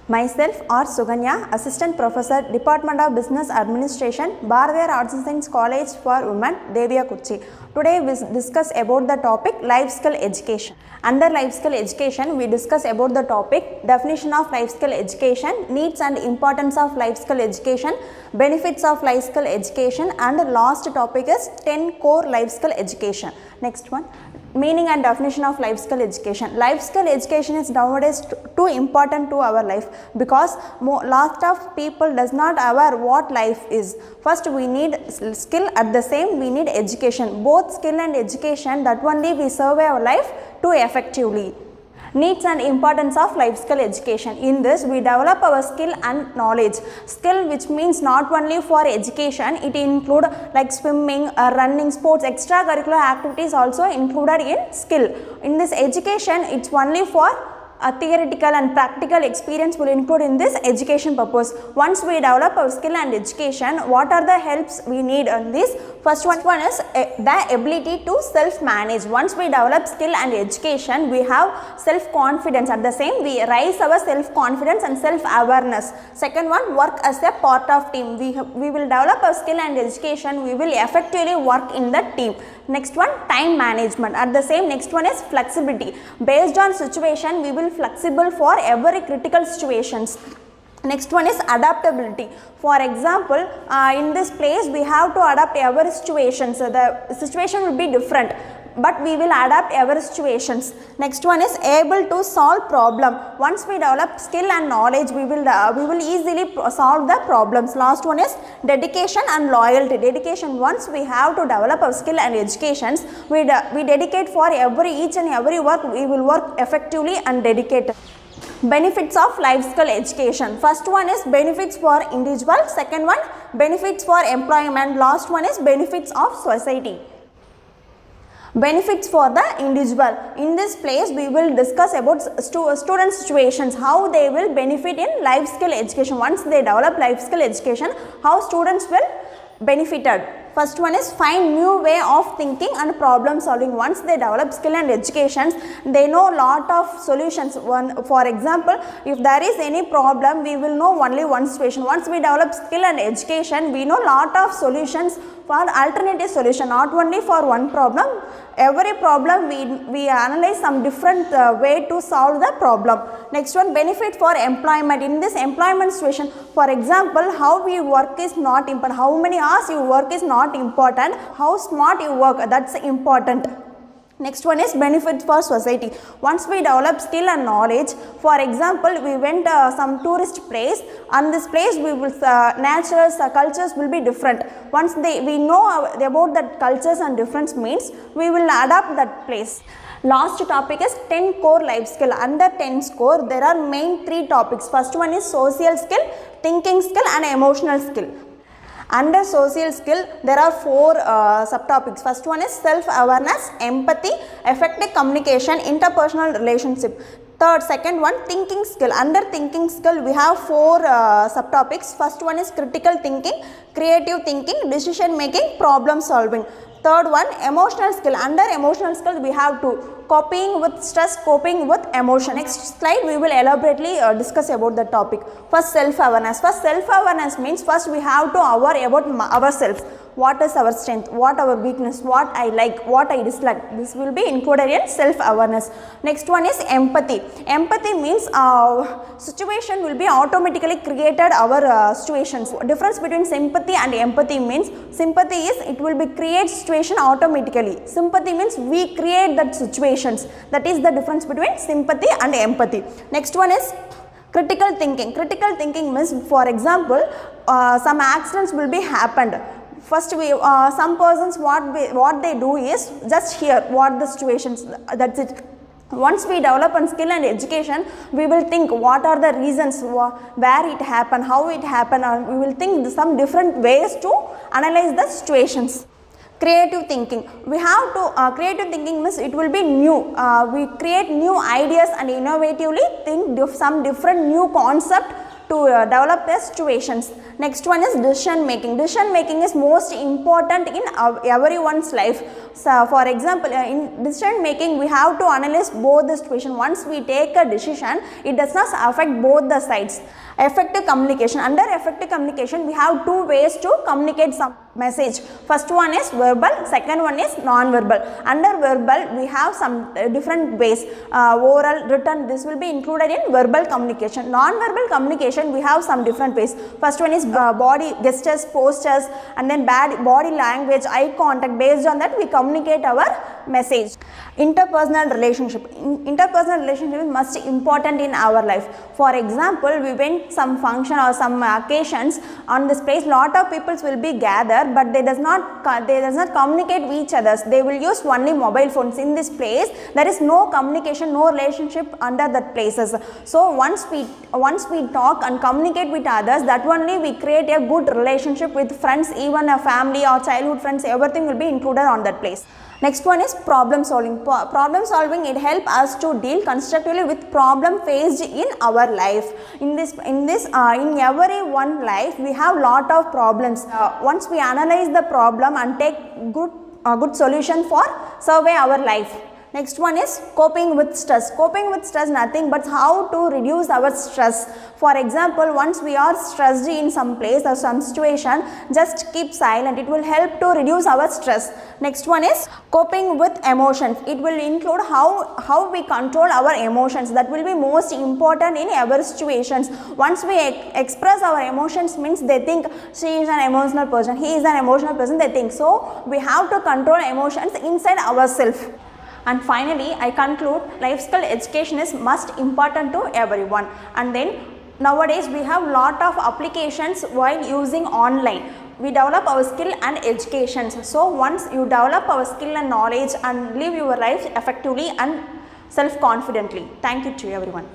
Myself R.Suganya, Assistant Professor, Department of Business Administration, Bharathiyar Arts and Science College for Women, DEVIYAKURICHI. Today we discuss about the topic life skill education. Under life skill education, we discuss about the topic definition of life skill education, needs and importance of life skill education, benefits of life skill education, and last topic is 10 core life skill education. Next one, meaning and definition of life skill education. Life skill education is nowadays too important to our life because lot of people does not aware what life is. First we need skill, at the same we need education. Both skill and education, that only we survey our life too effectively. Needs and importance of life skill education. In this we develop our skill and knowledge. Skill, which means not only for education, it include like swimming, running, sports, extracurricular activities also included in skill. In this education, it's only for theoretical and practical experience will include in this education purpose. Once we develop our skill and education, what are the helps we need on this? First one is the ability to self-manage. Once we develop skill and education, we have self-confidence. At the same, we raise our self-confidence and self-awareness. Second one, work as a part of team. We will develop our skill and education, we will effectively work in the team. Next one, time management. At the same, next one is flexibility. Based on situation, we will flexible for every critical situations. Next one is adaptability. For example, in this place we have to adapt every situation. So the situation will be different, but we will adapt every situations. Next one is able to solve problem. Once we develop skill and knowledge, we will easily solve the problems. Last one is dedication and loyalty. Dedication, once we have to develop our skill and educations, we dedicate for each and every work. We will work effectively and dedicated. Benefits of life skill education. First one is benefits for individual. Second one, benefits for employment. Last one is benefits of society. Benefits for the individual. In this place we will discuss about student situations, how they will benefit in life skill education. Once they develop life skill education, how students will benefited. First one is find new way of thinking and problem solving. Once they develop skill and education, they know lot of solutions. For example, if there is any problem, we will know only one situation. Once we develop skill and education, we know lot of solutions for alternative solution, not only for one problem. Every problem we analyze some different way to solve the problem. Next one, benefit for employment. In this employment situation, for example, how we work is not important. How many hours you work is not important. How smart you work, that's important. Next one is benefit for society. Once we develop skill and knowledge, for example, we went some tourist place, and this place we will natures, cultures will be different. Once we know about that cultures and difference means, we will adapt that place. Last topic is 10 core life skill. Under 10 core, there are main 3 topics. First one is social skill, thinking skill, and emotional skill. Under social skill, there are 4 subtopics. First one is self-awareness, empathy, effective communication, interpersonal relationship. Second one, thinking skill. Under thinking skill, we have 4 subtopics. First one is critical thinking, creative thinking, decision making, problem solving. Third one, emotional skill. Under emotional skill, we have 2. Coping with stress, coping with emotion. Next slide, we will elaborately discuss about the topic. First, self-awareness. First, self-awareness means first we have to aware about ourselves. What is our strength, what our weakness, what I like, what I dislike. This will be included in self-awareness. Next one is empathy. Empathy means situation will be automatically created our situations. Difference between sympathy and empathy means, sympathy is it will be create situation automatically. Sympathy means we create that situations. That is the difference between sympathy and empathy. Next one is critical thinking. Critical thinking means, for example, some accidents will be happened. First, some persons what they do is just hear what the situations, that's it. Once we develop on skill and education, we will think what are the reasons, where it happened, how it happened, and we will think some different ways to analyze the situations. Creative thinking. We have to, creative thinking means it will be new. We create new ideas and innovatively think some different new concept to develop the situations. Next one is decision making. Decision making is most important in everyone's life. So for example, in decision making we have to analyze both the situation. Once we take a decision, it does not affect both the sides. Effective communication. Under effective communication we have two ways to communicate some message. First one is verbal, second one is non-verbal. Under verbal we have some different ways, oral, written, this will be included in verbal communication. Non-verbal communication we have some different ways. First one is body gestures, postures, and then body language, eye contact. Based on that we communicate our message. Interpersonal relationship. Interpersonal relationship is most important in our life. For example, we went some function or some occasions, on this place lot of people will be gathered, but they does not communicate with each others. They will use only mobile phones. In this place there is no communication, no relationship under that places. So once we talk and communicate with others, that only we create a good relationship with friends, even a family or childhood friends, everything will be included on that place. Next one is problem solving. Problem solving, it helps us to deal constructively with problem faced in our life. In every one life we have lot of problems. Once we analyze the problem and take good solution for survey our life. Next one is coping with stress. Coping with stress nothing but how to reduce our stress. For example, once we are stressed in some place or some situation, just keep silent. It will help to reduce our stress. Next one is coping with emotions. It will include how we control our emotions. That will be most important in our situations. Once we express our emotions, means they think she is an emotional person, he is an emotional person, they think. So we have to control emotions inside ourselves. And finally, I conclude life skill education is most important to everyone. And then nowadays we have lot of applications while using online. We develop our skill and education. So once you develop our skill and knowledge and live your life effectively and self-confidently. Thank you to everyone.